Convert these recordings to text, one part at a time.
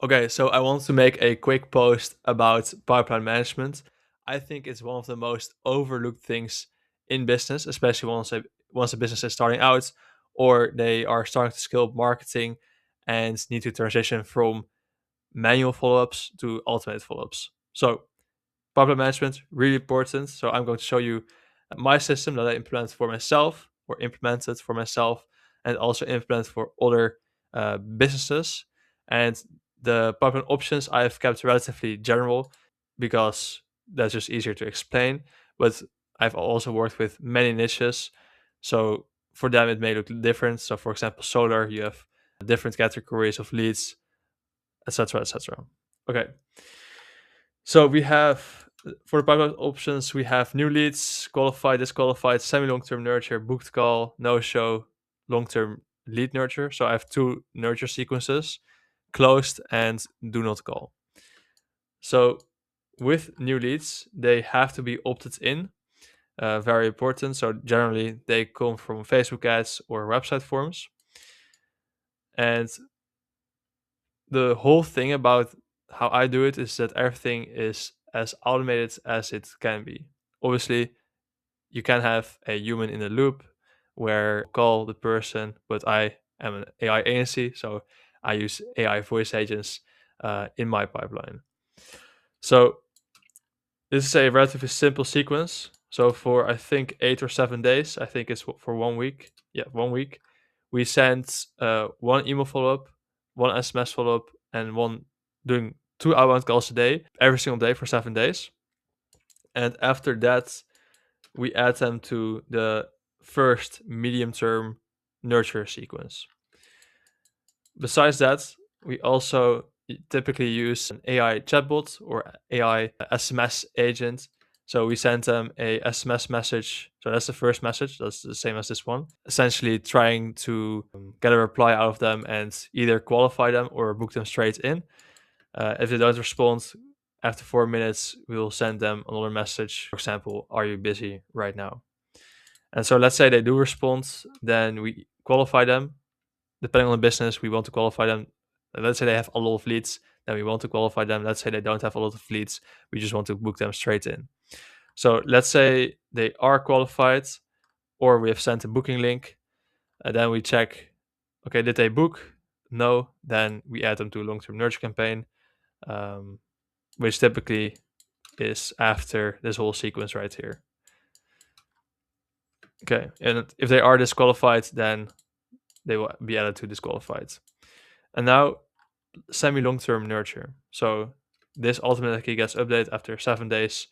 Okay, so I want to make a quick post about pipeline management. I think it's one of the most overlooked things in business, especially once a business is starting out or they are starting to scale up marketing and need to transition from manual follow-ups to automated follow-ups. So pipeline management really important. So I'm going to show you my system that I implemented for myself, and also implement for other businesses. And the pipeline options I have kept relatively general because that's just easier to explain. But I've also worked with many niches, so for them it may look different. So for example, solar, you have different categories of leads, etc., etc. Okay, so we have for the pipeline options, we have new leads, qualified, disqualified, semi-long-term nurture, booked call, no-show, long-term lead nurture. So I have two nurture sequences, closed and do not call. So with new leads, they have to be opted in, very important. So generally they come from Facebook ads or website forms. And the whole thing about how I do it is that everything is as automated as it can be. Obviously, you can have a human in the loop where call the person, but I am an AI agency, so I use AI voice agents in my pipeline. So this is a relatively simple sequence. So for I think 8 or 7 days, I think it's for 1 week. Yeah, 1 week. We send one email follow up, one SMS follow up, and one doing two outbound calls a day, every single day for 7 days. And after that, we add them to the first medium term nurture sequence. Besides that, we also typically use an AI chatbot or AI SMS agent. So we send them a SMS message. So that's the first message. That's the same as this one. Essentially trying to get a reply out of them and either qualify them or book them straight in. If they don't respond after 4 minutes, we will send them another message. For example, are you busy right now? And so let's say they do respond, then we qualify them. Depending on the business, we want to qualify them. Let's say they have a lot of leads, then we want to qualify them. Let's say they don't have a lot of leads, we just want to book them straight in. So let's say they are qualified, or we have sent a booking link, and then we check, okay, did they book? No, then we add them to a long-term nurture campaign, um, which typically is after this whole sequence right here. Okay, and if they are disqualified, then they will be added to disqualified. And now semi long term nurture. So this automatically gets updated after 7 days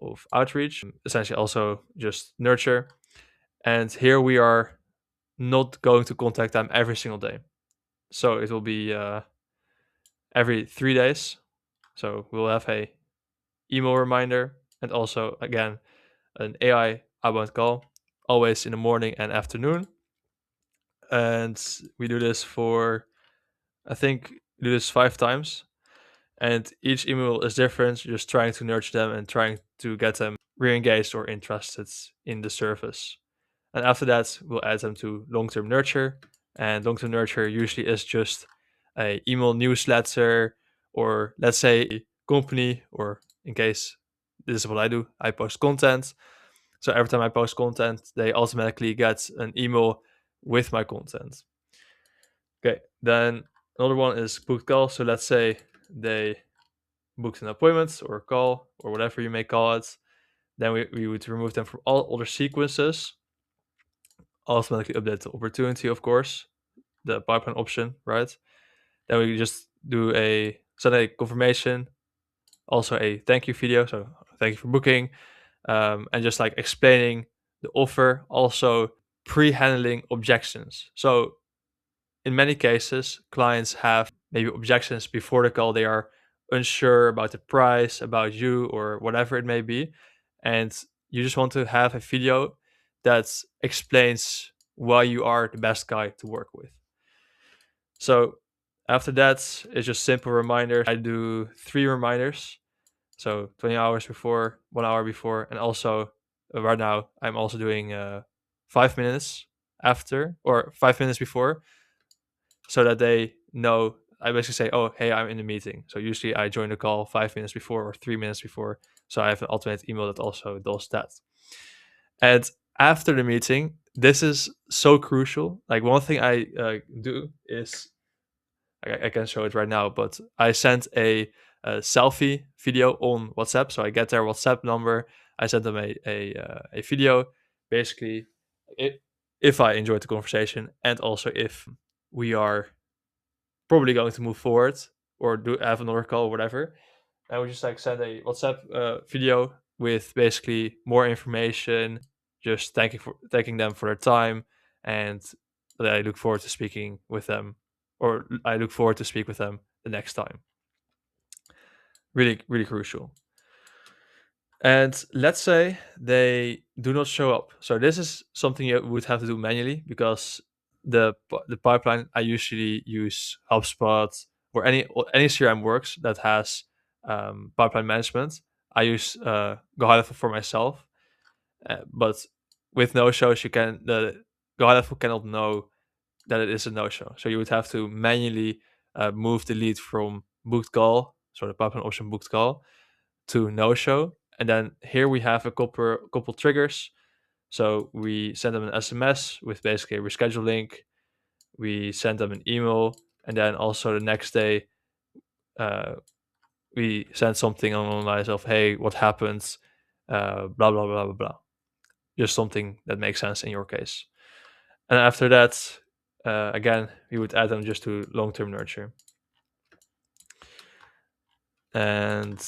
of outreach, essentially also just nurture. And here we are not going to contact them every single day. So it will be every 3 days. So we'll have a email reminder and also again an AI outbound call, always in the morning and afternoon. And we do this for I think we do this 5 times, and each email is different, just trying to nurture them and trying to get them re-engaged or interested in the service. And after that, we'll add them to long-term nurture. And long-term nurture usually is just a email newsletter, or let's say a company, or in case this is what I do, I post content. So every time I post content, they automatically get an email with my content. Okay, then another one is booked call. So let's say they booked an appointment or a call or whatever you may call it. Then we would remove them from all other sequences, automatically update the opportunity, of course, the pipeline option, right? Then we just do a send a confirmation, also a thank you video. So thank you for booking, and just like explaining the offer, also pre-handling objections. So in many cases, clients have maybe objections before the call. They are unsure about the price, about you, or whatever it may be. And you just want to have a video that explains why you are the best guy to work with. So after that, it's just simple reminders. I do 3 reminders. So 20 hours before, 1 hour before, and also right now I'm also doing 5 minutes after or 5 minutes before, so that they know I basically say, "Oh, hey, I'm in a meeting." So usually I join the call 5 minutes before or 3 minutes before. So I have an automated email that also does that. And after the meeting, this is so crucial. Like one thing I do is I can show it right now, but I sent a selfie video on WhatsApp. So I get their WhatsApp number. I send them a video, basically, I if I enjoyed the conversation and also if we are probably going to move forward or do have another call or whatever. I would just like send a WhatsApp video with basically more information, just thanking them for their time, and that I look forward to speaking with them, or I look forward to speak with them the next time. Really, really crucial. And let's say they do not show up. So this is something you would have to do manually because the pipeline I usually use HubSpot or any CRM works that has pipeline management. I use Go High Level for myself, but with no shows, the Go High Level cannot know that it is a no show. So you would have to manually move the lead from booked call, so the pipeline option booked call, to no show. And then here we have a couple triggers. So we send them an SMS with basically a reschedule link. We send them an email, and then also the next day uh, we send something on the lines of, "Hey, what happens?" Blah blah blah blah blah. Just something that makes sense in your case. And after that, again, we would add them just to long-term nurture. And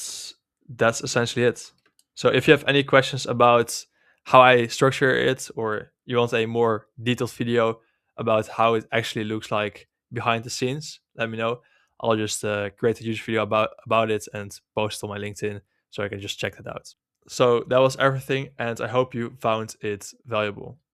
that's essentially it. So if you have any questions about how I structure it, or you want a more detailed video about how it actually looks like behind the scenes, let me know. I'll just create a YouTube video about it and post it on my LinkedIn so I can just check that out. So that was everything, and I hope you found it valuable.